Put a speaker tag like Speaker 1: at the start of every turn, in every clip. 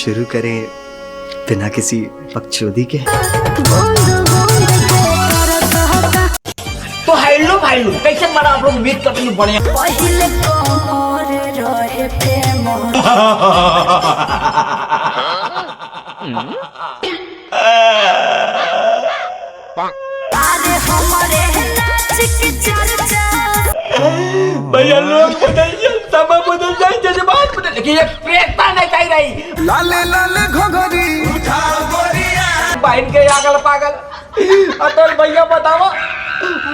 Speaker 1: शुरू करें बिना किसी बकचोदी के।
Speaker 2: तो हेलो भाई लोग, कैसे मारा आप लोग? उम्मीद करते हैं बढ़िया।
Speaker 3: पहिले कमर रहे फेमस अरे हमारे नाच की चर्चा।
Speaker 2: भैया लोग बदलिए, समय बदल जाए, जज्बात बदल, लेकिन ये प्रेरणा नहीं चाहिए रही।
Speaker 4: लाले लाले घोघरी उठाओ गोरिया
Speaker 2: बहन के आगल पागल अटल भैया बतावा,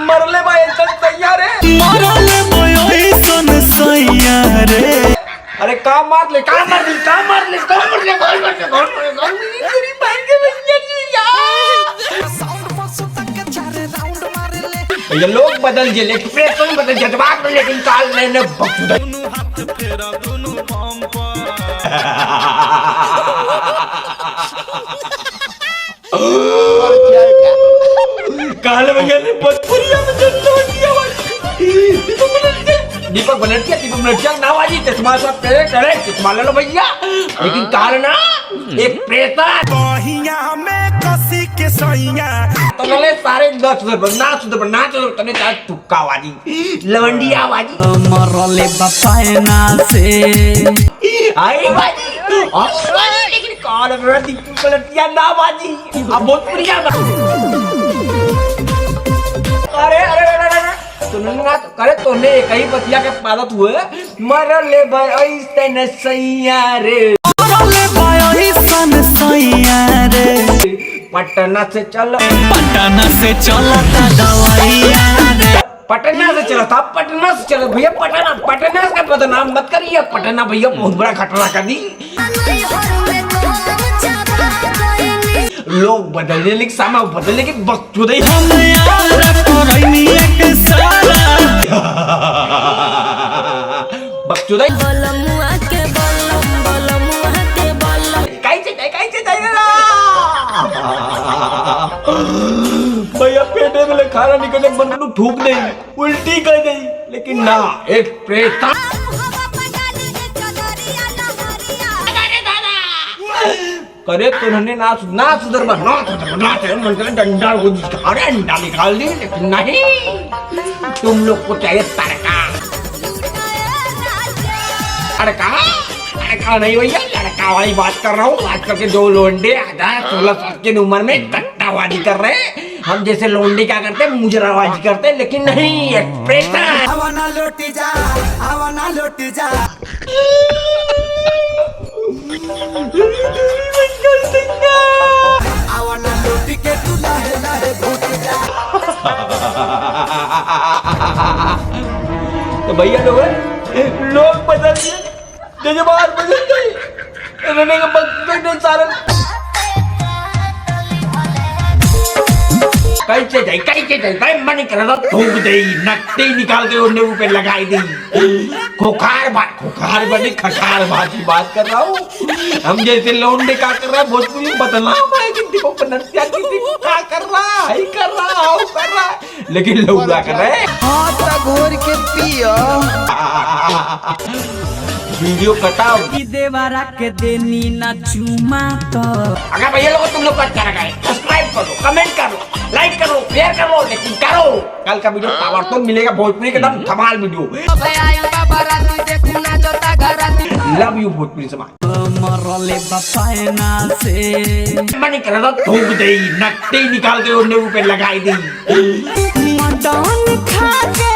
Speaker 2: मरले भाई सन सैया रे,
Speaker 4: मरले मोई सन सैया रे।
Speaker 2: अरे काम मार ले, काम मार ले, काम मार ले, काम मार ले, काम मार ले, काम मार ले, मेरी बहन के बच्चे जी यार।
Speaker 4: साउंड मस्त तक के चारे राउंड मारे ले।
Speaker 2: ये लोग बदल जे, लेकिन प्रेरणा बदल, जज्बात में लेकिन काल लेने बकचोदा।
Speaker 4: दोनों हाथ फेरा दोनों पांव पर।
Speaker 2: काल भैया ने भोजपुरिया में जन्नत दिया भाई। दीपक बनर्जिया नावाजी चश्मा सब करे करे चश्मा ले लो भैया, लेकिन काल ना एक प्रेता
Speaker 4: बहिया में कसी के सैया
Speaker 2: तो नले सारे नाच तने चाहे तुक्का आवाजी लवंडी आवाजी
Speaker 4: मरले बपायना से
Speaker 2: आई बाजी लेकिन काल में दीपक बनर्जिया नावाजी अब भोजपुरिया में करे तोने कई बतिया के पादत हुए मरले भाई तने सैया रे,
Speaker 4: मरले भाई सन सैया रे।
Speaker 2: पटना से चला
Speaker 4: दवाइया रे।
Speaker 2: पटना से चला था, पटना से चलो भैया, पटना का बदनाम मत करिए। पटना भैया बहुत बड़ा घटना कर दी। लोग बदलने लेकिन सामा बदलने की बकचोदी
Speaker 4: हम यार करनी एक सारा
Speaker 2: बकचोदी
Speaker 3: बलमुआ के बलम
Speaker 2: कैसे भैया पेटे में खाना निकलने मन को थूक दे, उल्टी कर दे, लेकिन ना एक प्रेता करे तो उन्होंने ना सुधर डंडा अरे अंडा निकाल दी, लेकिन नहीं, तुम लोग को चाहिए तड़का। तड़का नहीं भैया, लड़का वाली बात कर रहा हूँ। आजकल के जो लोंडे 16 साल की उम्र में टट्टाबाजी कर रहे हैं, हम जैसे लोंडे क्या करते हैं, मुजराबाजी करते हैं, लेकिन नहीं, एक प्रेता
Speaker 4: आवाना लौटी जा आवाना लौटी के तू लाहे लाहे भूत जा।
Speaker 2: तो भैया लोग बदल दिए, जज्बात बदल गए, इन्होंने सारे कैसे जाए भाई, मन कर रहा थूक दे, नकटी निकाल के उन्हें ऊपर लगाई दी। खोखार बात बात कर रहा हूँ। हम जैसे लौंडे का कर रहा है भोजपुरी बदनाम है कि देखो बनर्जिया की क्या कर रहा है, लेकिन लोग क्या कर रहे हैं,
Speaker 4: घोर के पियो
Speaker 2: वीडियो कटाओ।
Speaker 4: देवरा के देनी ना चुमा तो।
Speaker 2: अगर भैया लोग तुम लोग अच्छा लगा है, सब्सक्राइब करो, कमेंट करो, लाइक करो, शेयर करो, लेकिन करो। कल का वीडियो ताबड़तोड़ मिलेगा, भोजपुरी के एकदम धमाल वीडियो। लव यू भोजपुरी समाज।
Speaker 4: मरले बपायना से
Speaker 2: मन कर रहा थूक दे, नकटी निकाल के उन्हें ऊपर लगाई दी।
Speaker 3: मटन खा के